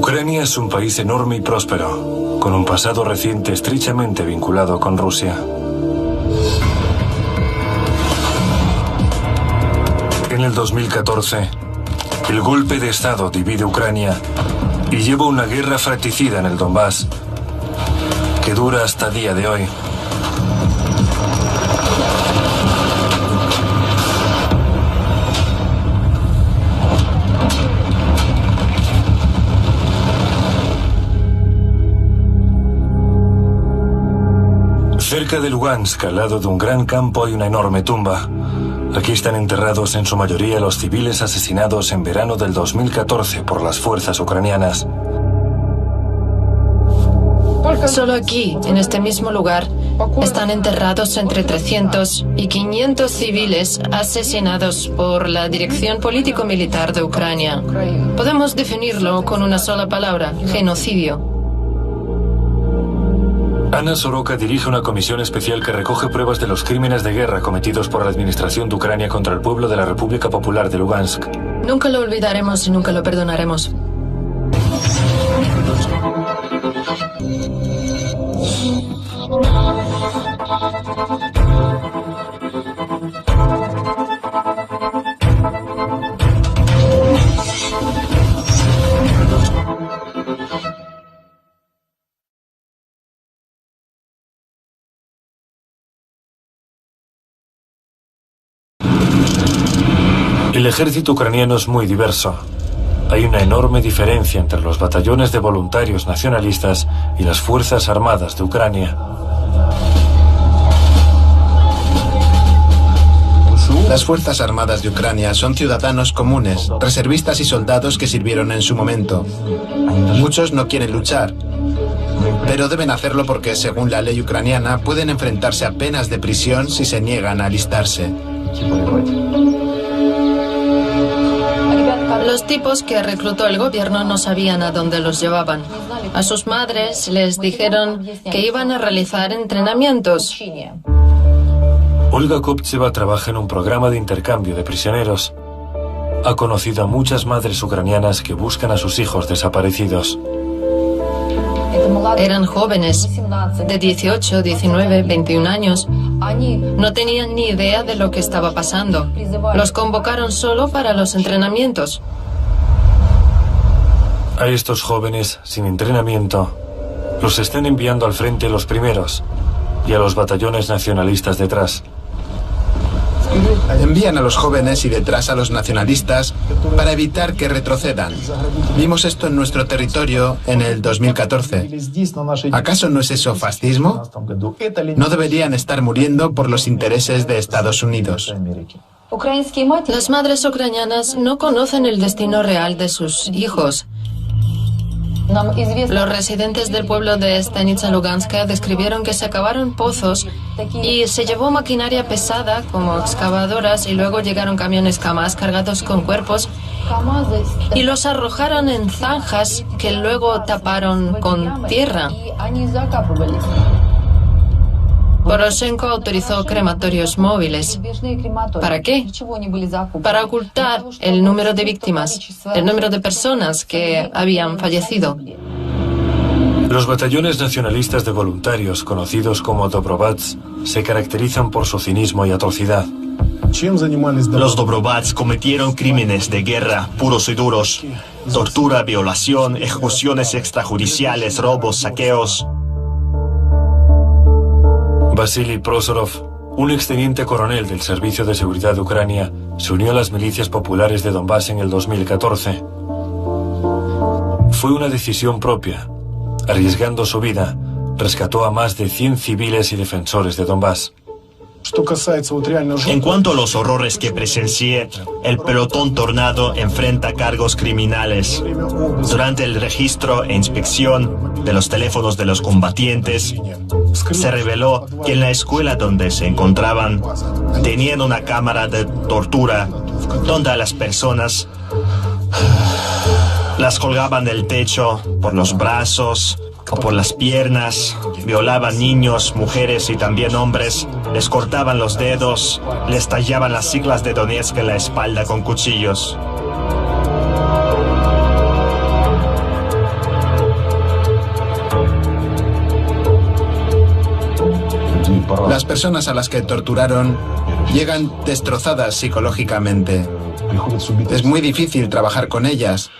Ucrania es un país enorme y próspero, con un pasado reciente estrechamente vinculado con Rusia. En el 2014, el golpe de Estado divide Ucrania y lleva una guerra fratricida en el Donbass, que dura hasta día de hoy. Cerca de Lugansk, al lado de un gran campo, hay una enorme tumba. Aquí están enterrados en su mayoría los civiles asesinados en verano del 2014 por las fuerzas ucranianas. Solo aquí, en este mismo lugar, están enterrados entre 300 y 500 civiles asesinados por la Dirección Político-Militar de Ucrania. Podemos definirlo con una sola palabra: genocidio. Ana Soroka dirige una comisión especial que recoge pruebas de los crímenes de guerra cometidos por la administración de Ucrania contra el pueblo de la República Popular de Lugansk. Nunca lo olvidaremos y nunca lo perdonaremos. El ejército ucraniano es muy diverso. Hay una enorme diferencia entre los batallones de voluntarios nacionalistas y las Fuerzas Armadas de Ucrania. Las Fuerzas Armadas de Ucrania son ciudadanos comunes, reservistas y soldados que sirvieron en su momento. Muchos no quieren luchar, pero deben hacerlo porque, según la ley ucraniana, pueden enfrentarse a penas de prisión si se niegan a alistarse. Los tipos que reclutó el gobierno no sabían a dónde los llevaban. A sus madres les dijeron que iban a realizar entrenamientos. Olga Koptseva trabaja en un programa de intercambio de prisioneros. Ha conocido a muchas madres ucranianas que buscan a sus hijos desaparecidos. Eran jóvenes, de 18, 19, 21 años. No tenían ni idea de lo que estaba pasando. Los convocaron solo para los entrenamientos. A estos jóvenes, sin entrenamiento, los están enviando al frente los primeros y a los batallones nacionalistas detrás. Envían a los jóvenes y detrás a los nacionalistas para evitar que retrocedan. Vimos esto en nuestro territorio en el 2014. ¿Acaso no es eso fascismo? No deberían estar muriendo por los intereses de Estados Unidos. Las madres ucranianas no conocen el destino real de sus hijos. Los residentes del pueblo de Stanitsa Luganska describieron que se cavaron pozos y se llevó maquinaria pesada como excavadoras y luego llegaron camiones Kamaz cargados con cuerpos y los arrojaron en zanjas que luego taparon con tierra. Poroshenko autorizó crematorios móviles. ¿Para qué? Para ocultar el número de víctimas, el número de personas que habían fallecido. Los batallones nacionalistas de voluntarios, conocidos como Dobrovolets, se caracterizan por su cinismo y atrocidad. Los Dobrovolets cometieron crímenes de guerra puros y duros: tortura, violación, ejecuciones extrajudiciales, robos, saqueos. Vasily Prosorov, un exteniente coronel del Servicio de Seguridad de Ucrania, se unió a las milicias populares de Donbass en el 2014. Fue una decisión propia. Arriesgando su vida, rescató a más de 100 civiles y defensores de Donbass. En cuanto a los horrores que presencié, el pelotón Tornado enfrenta cargos criminales. Durante el registro e inspección de los teléfonos de los combatientes, se reveló que en la escuela donde se encontraban tenían una cámara de tortura donde a las personas las colgaban del techo por los brazos o por las piernas, violaban niños, mujeres y también hombres, les cortaban los dedos, les tallaban las siglas de Donetsk en la espalda con cuchillos. Las personas a las que torturaron llegan destrozadas psicológicamente. Es muy difícil trabajar con ellas,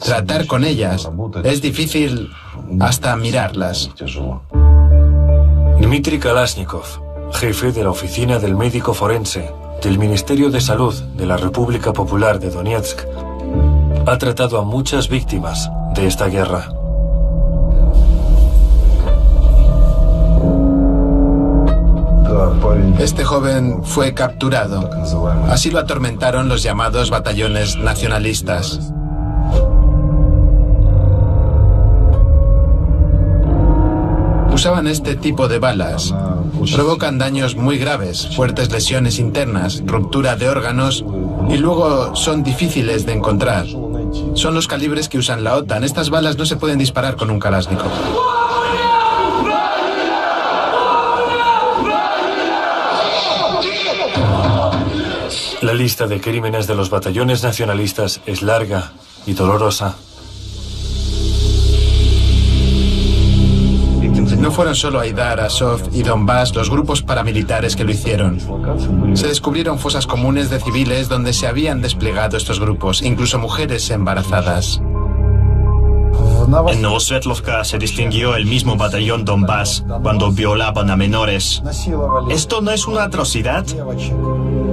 tratar con ellas. Es difícil hasta mirarlas. Dmitry Kalashnikov, jefe de la Oficina del Médico Forense del Ministerio de Salud de la República Popular de Donetsk, ha tratado a muchas víctimas de esta guerra. Este joven fue capturado. Así lo atormentaron los llamados batallones nacionalistas. Usaban este tipo de balas. Provocan daños muy graves, fuertes lesiones internas, ruptura de órganos y luego son difíciles de encontrar. Son los calibres que usan la OTAN. Estas balas no se pueden disparar con un Kalashnikov. La lista de crímenes de los batallones nacionalistas es larga y dolorosa. No fueron solo Aidar, Azov y Donbass los grupos paramilitares que lo hicieron. Se descubrieron fosas comunes de civiles donde se habían desplegado estos grupos, incluso mujeres embarazadas. En Novosvetlovka se distinguió el mismo batallón Donbass cuando violaban a menores. ¿Esto no es una atrocidad?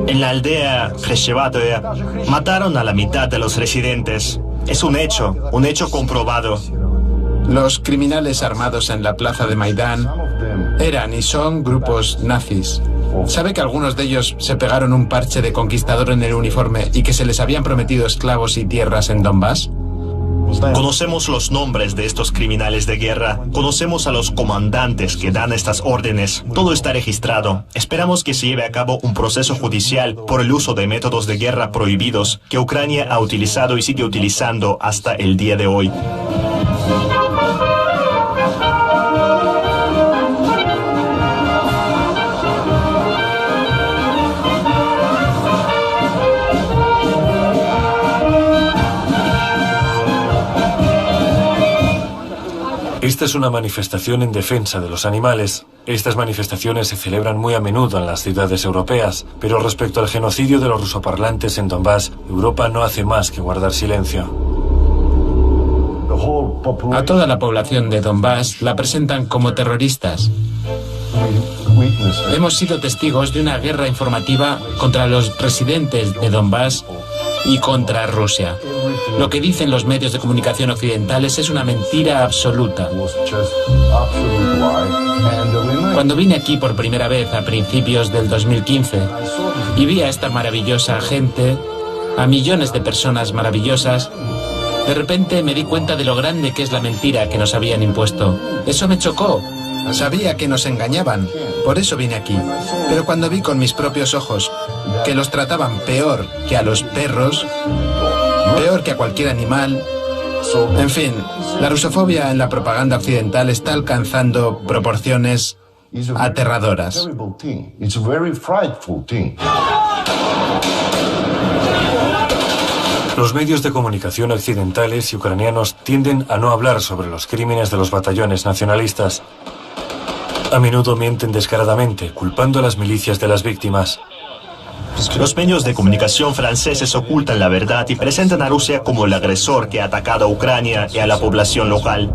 En la aldea Kreshevatoe mataron a la mitad de los residentes. Es un hecho comprobado. Los criminales armados en la plaza de Maidán eran y son grupos nazis. ¿Sabe que algunos de ellos se pegaron un parche de conquistador en el uniforme y que se les habían prometido esclavos y tierras en Donbass? Conocemos los nombres de estos criminales de guerra, conocemos a los comandantes que dan estas órdenes, todo está registrado. Esperamos que se lleve a cabo un proceso judicial por el uso de métodos de guerra prohibidos que Ucrania ha utilizado y sigue utilizando hasta el día de hoy. Esta es una manifestación en defensa de los animales. Estas manifestaciones se celebran muy a menudo en las ciudades europeas, pero respecto al genocidio de los rusoparlantes en Donbass, Europa no hace más que guardar silencio. A toda la población de Donbass la presentan como terroristas. Hemos sido testigos de una guerra informativa contra los residentes de Donbass y contra Rusia. Lo que dicen los medios de comunicación occidentales es una mentira absoluta. Cuando vine aquí por primera vez a principios del 2015 y vi a esta maravillosa gente, a millones de personas maravillosas, de repente me di cuenta de lo grande que es la mentira que nos habían impuesto. Eso me chocó. Sabía que nos engañaban, por eso vine aquí. Pero cuando vi con mis propios ojos que los trataban peor que a los perros, peor que a cualquier animal, en fin, la rusofobia en la propaganda occidental está alcanzando proporciones aterradoras. Los medios de comunicación occidentales y ucranianos tienden a no hablar sobre los crímenes de los batallones nacionalistas. A menudo mienten descaradamente, culpando a las milicias de las víctimas. Los medios de comunicación franceses ocultan la verdad y presentan a Rusia como el agresor que ha atacado a Ucrania y a la población local.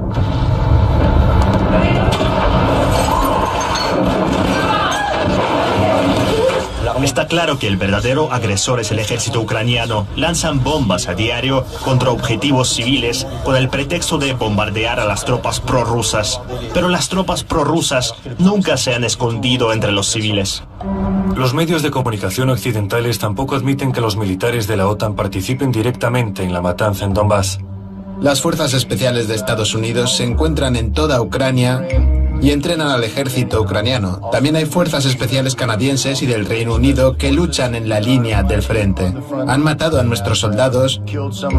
Está claro que el verdadero agresor es el ejército ucraniano. Lanzan bombas a diario contra objetivos civiles con el pretexto de bombardear a las tropas prorrusas. Pero las tropas prorrusas nunca se han escondido entre los civiles. Los medios de comunicación occidentales tampoco admiten que los militares de la OTAN participen directamente en la matanza en Donbass. Las fuerzas especiales de Estados Unidos se encuentran en toda Ucrania y entrenan al ejército ucraniano. También hay fuerzas especiales canadienses y del Reino Unido que luchan en la línea del frente. Han matado a nuestros soldados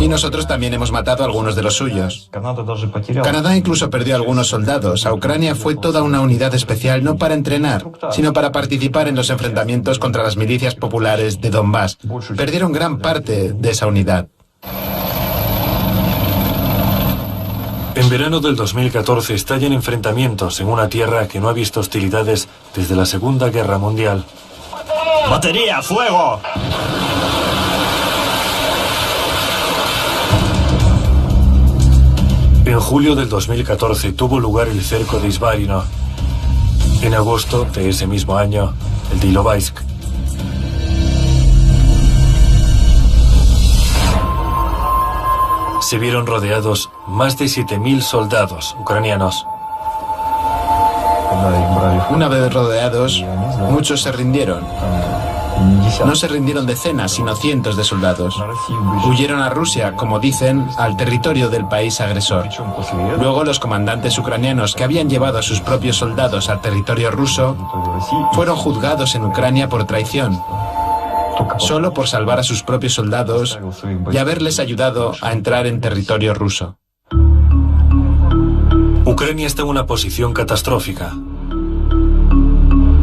y nosotros también hemos matado a algunos de los suyos. Canadá incluso perdió a algunos soldados. A Ucrania fue toda una unidad especial no para entrenar, sino para participar en los enfrentamientos contra las milicias populares de Donbass. Perdieron gran parte de esa unidad. En verano del 2014 estallan enfrentamientos en una tierra que no ha visto hostilidades desde la Segunda Guerra Mundial. ¡Batería, fuego! En julio del 2014 tuvo lugar el cerco de Izbarino. En agosto de ese mismo año, el de Ilovaisk. Se vieron rodeados más de 7.000 soldados ucranianos. Una vez rodeados, muchos se rindieron. No se rindieron decenas, sino cientos de soldados. Huyeron a Rusia, como dicen, al territorio del país agresor. Luego los comandantes ucranianos que habían llevado a sus propios soldados al territorio ruso fueron juzgados en Ucrania por traición, solo por salvar a sus propios soldados y haberles ayudado a entrar en territorio ruso. Ucrania está en una posición catastrófica.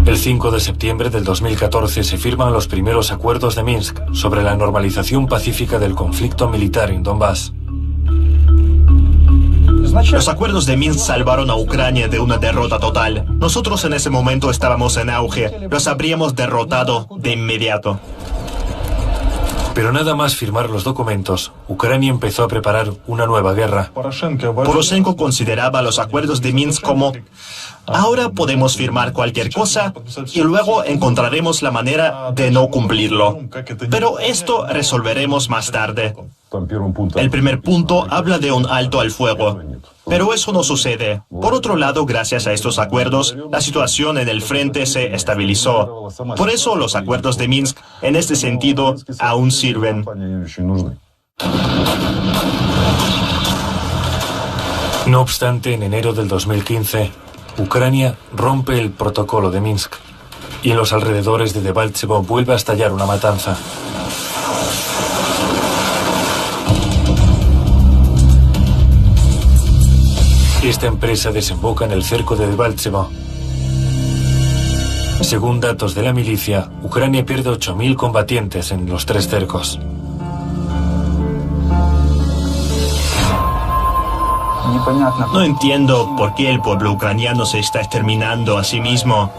El 5 de septiembre del 2014 se firman los primeros acuerdos de Minsk sobre la normalización pacífica del conflicto militar en Donbass. Los acuerdos de Minsk salvaron a Ucrania de una derrota total. Nosotros en ese momento estábamos en auge. Los habríamos derrotado de inmediato. Pero nada más firmar los documentos, Ucrania empezó a preparar una nueva guerra. Poroshenko consideraba los acuerdos de Minsk como: ahora podemos firmar cualquier cosa y luego encontraremos la manera de no cumplirlo. Pero esto resolveremos más tarde. El primer punto habla de un alto al fuego. Pero eso no sucede. Por otro lado, gracias a estos acuerdos, la situación en el frente se estabilizó. Por eso los acuerdos de Minsk, en este sentido, aún sirven. No obstante, en enero del 2015, Ucrania rompe el protocolo de Minsk y en los alrededores de Debaltsevo vuelve a estallar una matanza. Esta empresa desemboca en el cerco de Debaltsevo. Según datos de la milicia, Ucrania pierde 8.000 combatientes en los 3 cercos. No entiendo por qué el pueblo ucraniano se está exterminando a sí mismo.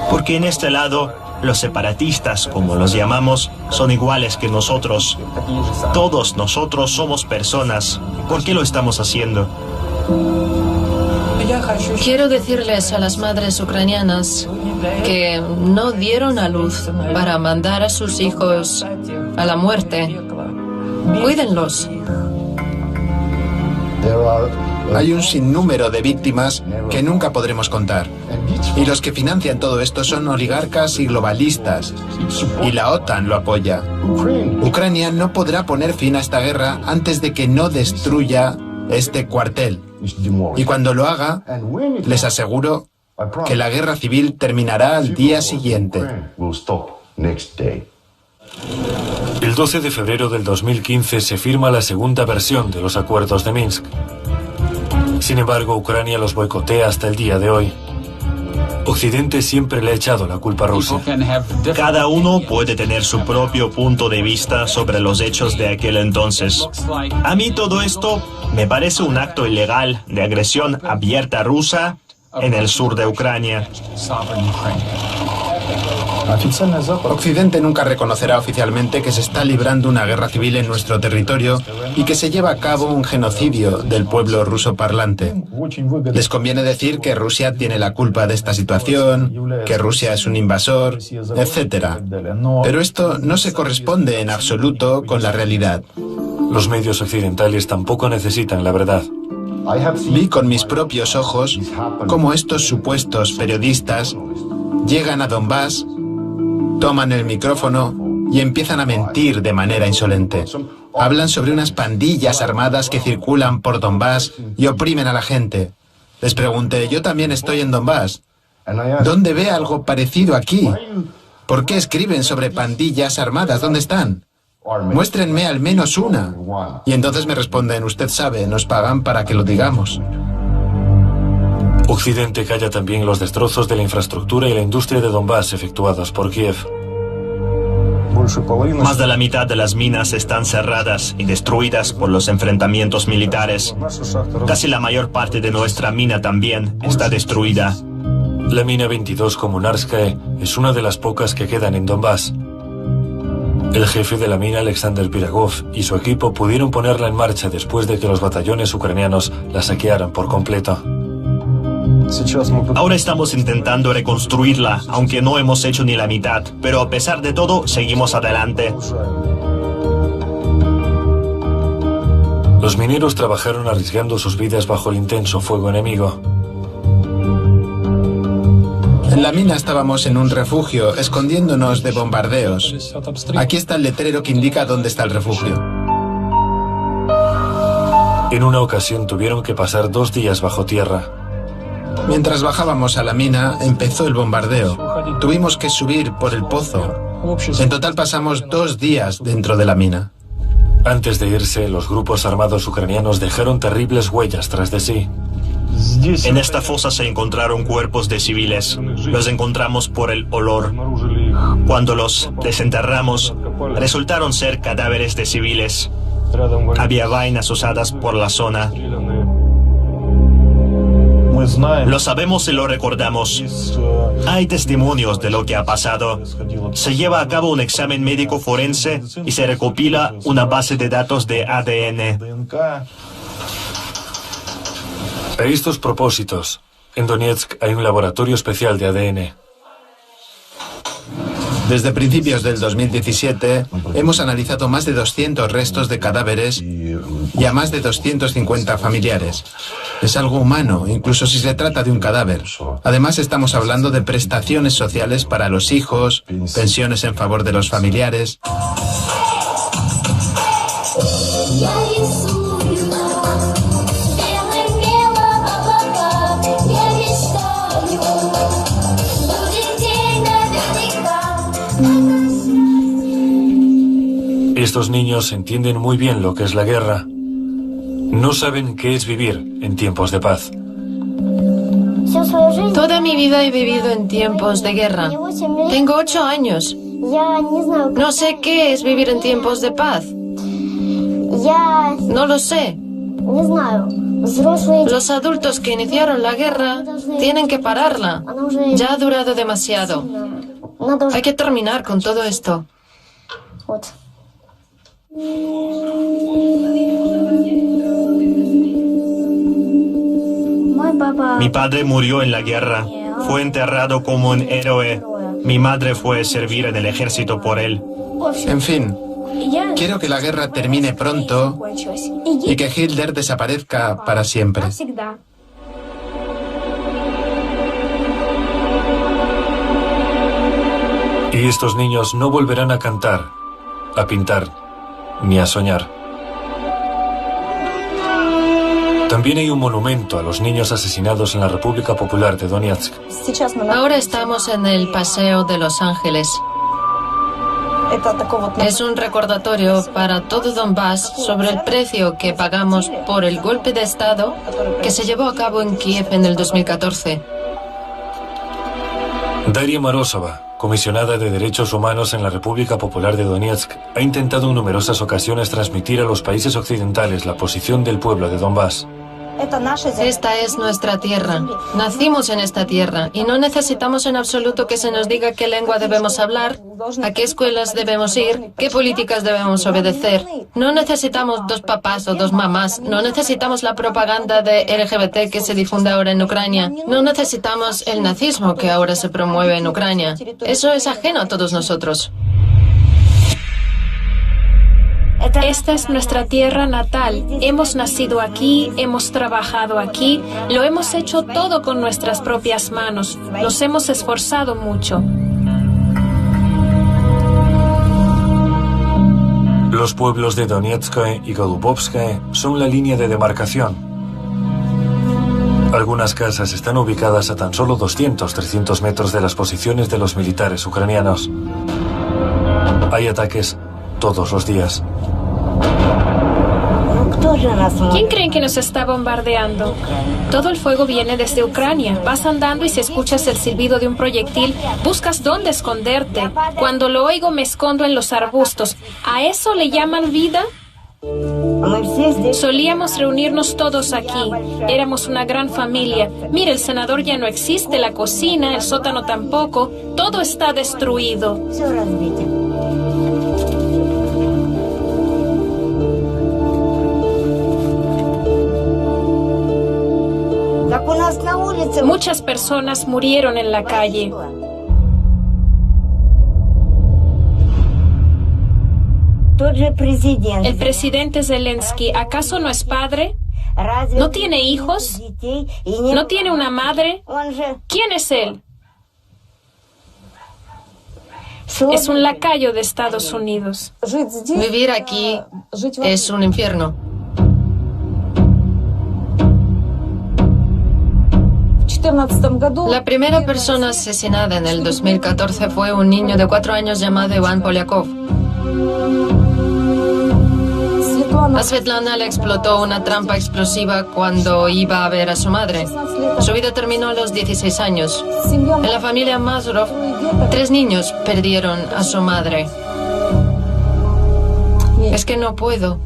Porque en este lado, los separatistas, como los llamamos, son iguales que nosotros. Todos nosotros somos personas. ¿Por qué lo estamos haciendo? Quiero decirles a las madres ucranianas que no dieron a luz para mandar a sus hijos a la muerte. Cuídenlos. Hay un sinnúmero de víctimas que nunca podremos contar. Y los que financian todo esto son oligarcas y globalistas. Y la OTAN lo apoya. Ucrania no podrá poner fin a esta guerra antes de que no destruya este cuartel. Y cuando lo haga, les aseguro que la guerra civil terminará al día siguiente. El 12 de febrero del 2015 se firma la segunda versión de los acuerdos de Minsk. Sin embargo, Ucrania los boicotea hasta el día de hoy. Occidente siempre le ha echado la culpa a Rusia. Cada uno puede tener su propio punto de vista sobre los hechos de aquel entonces. A mí todo esto me parece un acto ilegal de agresión abierta rusa en el sur de Ucrania. Occidente nunca reconocerá oficialmente que se está librando una guerra civil en nuestro territorio y que se lleva a cabo un genocidio del pueblo ruso parlante. Les conviene decir que Rusia tiene la culpa de esta situación, que Rusia es un invasor, etc. Pero esto no se corresponde en absoluto con la realidad. Los medios occidentales tampoco necesitan la verdad. Vi con mis propios ojos cómo estos supuestos periodistas llegan a Donbass, toman el micrófono y empiezan a mentir de manera insolente. Hablan sobre unas pandillas armadas que circulan por Donbass y oprimen a la gente. Les pregunté, yo también estoy en Donbass. ¿Dónde ve algo parecido aquí? ¿Por qué escriben sobre pandillas armadas? ¿Dónde están? Muéstrenme al menos una. Y entonces me responden, usted sabe, nos pagan para que lo digamos. Occidente calla también los destrozos de la infraestructura y la industria de Donbass efectuados por Kiev. Más de la mitad de las minas están cerradas y destruidas por los enfrentamientos militares. Casi la mayor parte de nuestra mina también está destruida. La mina 22 Komunarskae es una de las pocas que quedan en Donbass. El jefe de la mina, Alexander Piragov, y su equipo pudieron ponerla en marcha después de que los batallones ucranianos la saquearan por completo. Ahora estamos intentando reconstruirla, aunque no hemos hecho ni la mitad, pero a pesar de todo, seguimos adelante. Los mineros trabajaron arriesgando sus vidas bajo el intenso fuego enemigo. En la mina estábamos en un refugio, escondiéndonos de bombardeos. Aquí está el letrero que indica dónde está el refugio. En una ocasión tuvieron que pasar 2 días bajo tierra. Mientras bajábamos a la mina, empezó el bombardeo. Tuvimos que subir por el pozo. En total pasamos 2 días dentro de la mina. Antes de irse, los grupos armados ucranianos dejaron terribles huellas tras de sí. En esta fosa se encontraron cuerpos de civiles. Los encontramos por el olor. Cuando los desenterramos, resultaron ser cadáveres de civiles. Había vainas usadas por la zona. Lo sabemos y lo recordamos. Hay testimonios de lo que ha pasado. Se lleva a cabo un examen médico forense y se recopila una base de datos de ADN. A estos propósitos, en Donetsk hay un laboratorio especial de ADN. Desde principios del 2017 hemos analizado más de 200 restos de cadáveres y a más de 250 familiares. Es algo humano, incluso si se trata de un cadáver. Además, estamos hablando de prestaciones sociales para los hijos, pensiones en favor de los familiares. Estos niños entienden muy bien lo que es la guerra. No saben qué es vivir en tiempos de paz. Toda mi vida he vivido en tiempos de guerra. Tengo 8 años. No sé qué es vivir en tiempos de paz. No lo sé. Los adultos que iniciaron la guerra tienen que pararla. Ya ha durado demasiado. Hay que terminar con todo esto. Mi padre murió en la guerra. Fue enterrado como un héroe. Mi madre fue a servir en el ejército por él. En fin, quiero que la guerra termine pronto y que Hitler desaparezca para siempre. Y estos niños no volverán a cantar, a pintar, ni a soñar. También hay un monumento a los niños asesinados en la República Popular de Donetsk. Ahora estamos en el Paseo de Los Ángeles. Es un recordatorio para todo Donbass sobre el precio que pagamos por el golpe de Estado que se llevó a cabo en Kiev en el 2014. Daria Morozova, comisionada de Derechos Humanos en la República Popular de Donetsk, ha intentado en numerosas ocasiones transmitir a los países occidentales la posición del pueblo de Donbass. Esta es nuestra tierra. Nacimos en esta tierra y no necesitamos en absoluto que se nos diga qué lengua debemos hablar, a qué escuelas debemos ir, qué políticas debemos obedecer. No necesitamos 2 papás o 2 mamás. No necesitamos la propaganda de LGBT que se difunde ahora en Ucrania. No necesitamos el nazismo que ahora se promueve en Ucrania. Eso es ajeno a todos nosotros. Esta es nuestra tierra natal. Hemos nacido aquí, hemos trabajado aquí, lo hemos hecho todo con nuestras propias manos. Nos hemos esforzado mucho. Los pueblos de Donetsk y Golubovsk son la línea de demarcación. Algunas casas están ubicadas a tan solo 200-300 metros de las posiciones de los militares ucranianos. Hay ataques todos los días. ¿Quién creen que nos está bombardeando? Todo el fuego viene desde Ucrania. Vas andando y si escuchas el silbido de un proyectil, buscas dónde esconderte. Cuando lo oigo me escondo en los arbustos. ¿A eso le llaman vida? Solíamos reunirnos todos aquí. Éramos una gran familia. Mira, el senador ya no existe, la cocina, el sótano tampoco. Todo está destruido. Muchas personas murieron en la calle. El presidente Zelensky, ¿acaso no es padre? ¿No tiene hijos? ¿No tiene una madre? ¿Quién es él? Es un lacayo de Estados Unidos. Vivir aquí es un infierno. La primera persona asesinada en el 2014 fue un niño de 4 años llamado Iván Polyakov. A Svetlana le explotó una trampa explosiva cuando iba a ver a su madre. Su vida terminó a los 16 años. En la familia Mazurov, 3 niños perdieron a su madre. Es que no puedo.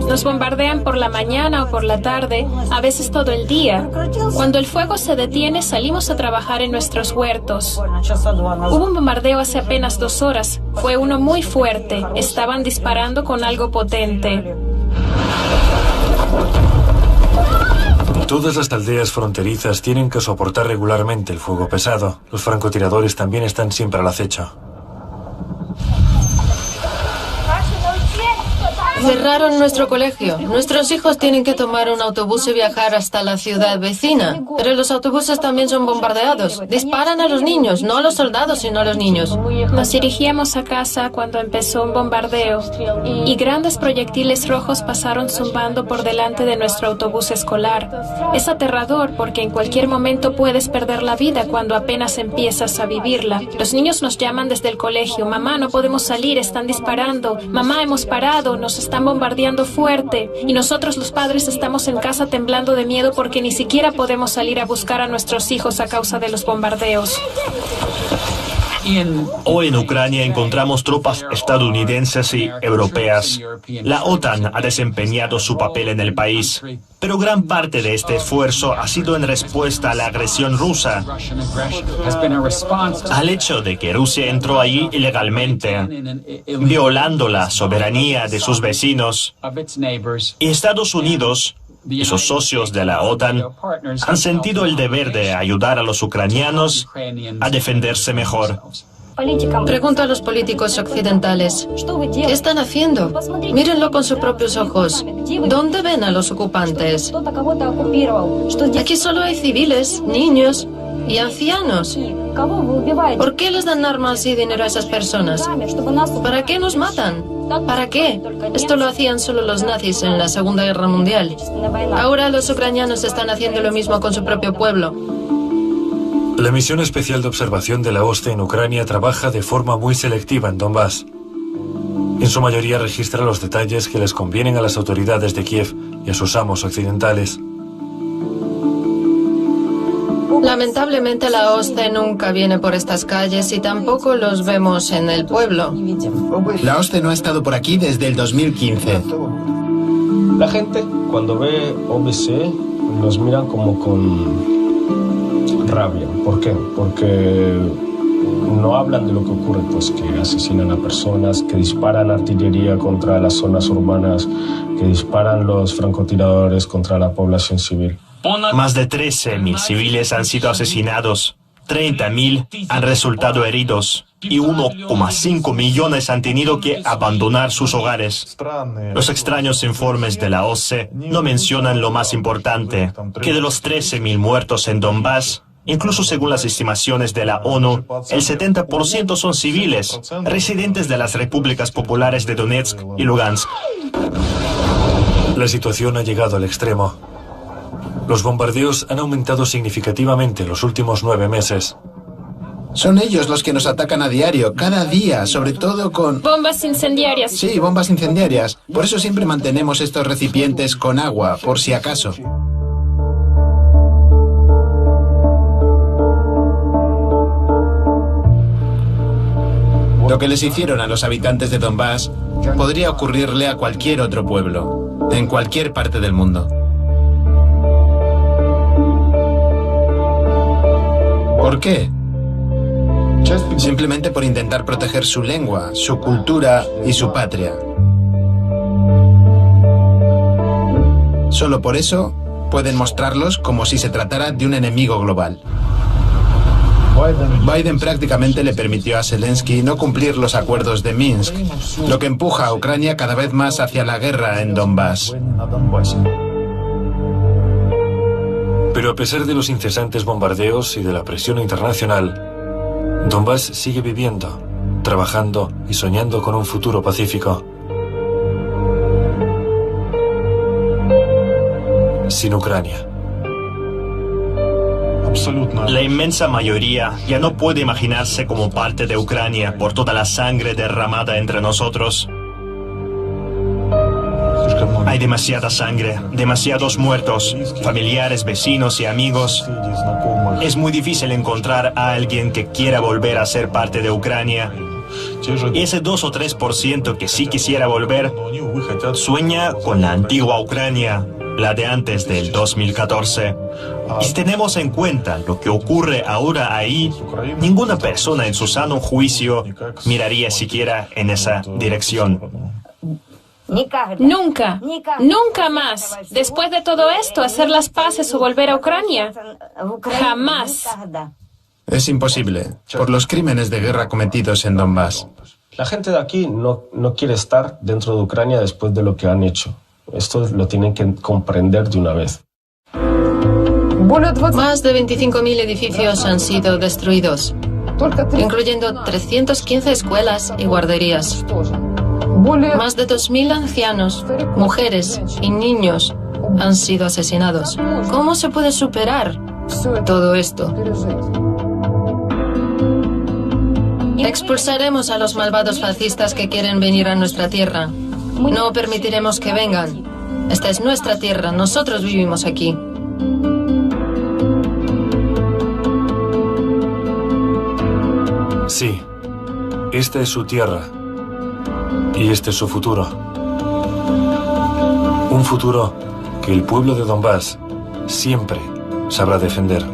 Nos bombardean por la mañana o por la tarde, a veces todo el día. Cuando el fuego se detiene, salimos a trabajar en nuestros huertos. Hubo un bombardeo hace apenas 2 horas. Fue uno muy fuerte. Estaban disparando con algo potente. Todas las aldeas fronterizas tienen que soportar regularmente el fuego pesado. Los francotiradores también están siempre al acecho. Cerraron nuestro colegio. Nuestros hijos tienen que tomar un autobús y viajar hasta la ciudad vecina. Pero los autobuses también son bombardeados. Disparan a los niños, no a los soldados, sino a los niños. Nos dirigíamos a casa cuando empezó un bombardeo y grandes proyectiles rojos pasaron zumbando por delante de nuestro autobús escolar. Es aterrador porque en cualquier momento puedes perder la vida cuando apenas empiezas a vivirla. Los niños nos llaman desde el colegio. Mamá, no podemos salir, están disparando. Mamá, hemos parado, nos están bombardeando fuerte. Y nosotros los padres estamos en casa temblando de miedo porque ni siquiera podemos salir a buscar a nuestros hijos a causa de los bombardeos. Hoy en Ucrania encontramos tropas estadounidenses y europeas. La OTAN ha desempeñado su papel en el país, pero gran parte de este esfuerzo ha sido en respuesta a la agresión rusa, al hecho de que Rusia entró allí ilegalmente, violando la soberanía de sus vecinos, y Estados Unidos y sus socios de la OTAN han sentido el deber de ayudar a los ucranianos a defenderse mejor. Pregunto a los políticos occidentales, ¿qué están haciendo? Mírenlo con sus propios ojos. ¿Dónde ven a los ocupantes? Aquí solo hay civiles, niños y ancianos. ¿Por qué les dan armas y dinero a esas personas? ¿Para qué nos matan? ¿Para qué? Esto lo hacían solo los nazis en la Segunda Guerra Mundial. Ahora los ucranianos están haciendo lo mismo con su propio pueblo. La misión especial de observación de la OSCE en Ucrania trabaja de forma muy selectiva en Donbass. En su mayoría registra los detalles que les convienen a las autoridades de Kiev y a sus amos occidentales. Lamentablemente la OSCE nunca viene por estas calles y tampoco los vemos en el pueblo. La OSCE no ha estado por aquí desde el 2015. La gente, cuando ve OBSE, nos miran como con rabia. ¿Por qué? Porque no hablan de lo que ocurre, pues que asesinan a personas, que disparan artillería contra las zonas urbanas, que disparan los francotiradores contra la población civil. Más de 13.000 civiles han sido asesinados, 30.000 han resultado heridos y 1,5 millones han tenido que abandonar sus hogares. Los extraños informes de la OSCE no mencionan lo más importante, que de los 13.000 muertos en Donbass, incluso según las estimaciones de la ONU, el 70% son civiles, residentes de las repúblicas populares de Donetsk y Lugansk. La situación ha llegado al extremo. Los bombardeos han aumentado significativamente en los últimos 9 meses. Son ellos los que nos atacan a diario, cada día, sobre todo con... Bombas incendiarias. Sí, bombas incendiarias. Por eso siempre mantenemos estos recipientes con agua, por si acaso. Lo que les hicieron a los habitantes de Donbass podría ocurrirle a cualquier otro pueblo, en cualquier parte del mundo. ¿Por qué? Simplemente por intentar proteger su lengua, su cultura y su patria. Solo por eso pueden mostrarlos como si se tratara de un enemigo global. Biden prácticamente le permitió a Zelensky no cumplir los acuerdos de Minsk, lo que empuja a Ucrania cada vez más hacia la guerra en Donbass. Pero a pesar de los incesantes bombardeos y de la presión internacional, Donbass sigue viviendo, trabajando y soñando con un futuro pacífico. Sin Ucrania. La inmensa mayoría ya no puede imaginarse como parte de Ucrania por toda la sangre derramada entre nosotros. Hay demasiada sangre, demasiados muertos, familiares, vecinos y amigos. Es muy difícil encontrar a alguien que quiera volver a ser parte de Ucrania. Y ese 2 o 3% que sí quisiera volver, sueña con la antigua Ucrania, la de antes del 2014. Y si tenemos en cuenta lo que ocurre ahora ahí, ninguna persona en su sano juicio miraría siquiera en esa dirección. Nunca, nunca más, después de todo esto, hacer las paces o volver a Ucrania. Jamás. Es imposible, por los crímenes de guerra cometidos en Donbass. La gente de aquí no quiere estar dentro de Ucrania después de lo que han hecho. Esto lo tienen que comprender de una vez. Más de 25.000 edificios han sido destruidos, incluyendo 315 escuelas y guarderías. Más de 2.000 ancianos, mujeres y niños han sido asesinados. ¿Cómo se puede superar todo esto? Expulsaremos a los malvados fascistas que quieren venir a nuestra tierra. No permitiremos que vengan. Esta es nuestra tierra, nosotros vivimos aquí. Sí, esta es su tierra. Y este es su futuro. Un futuro que el pueblo de Donbass siempre sabrá defender.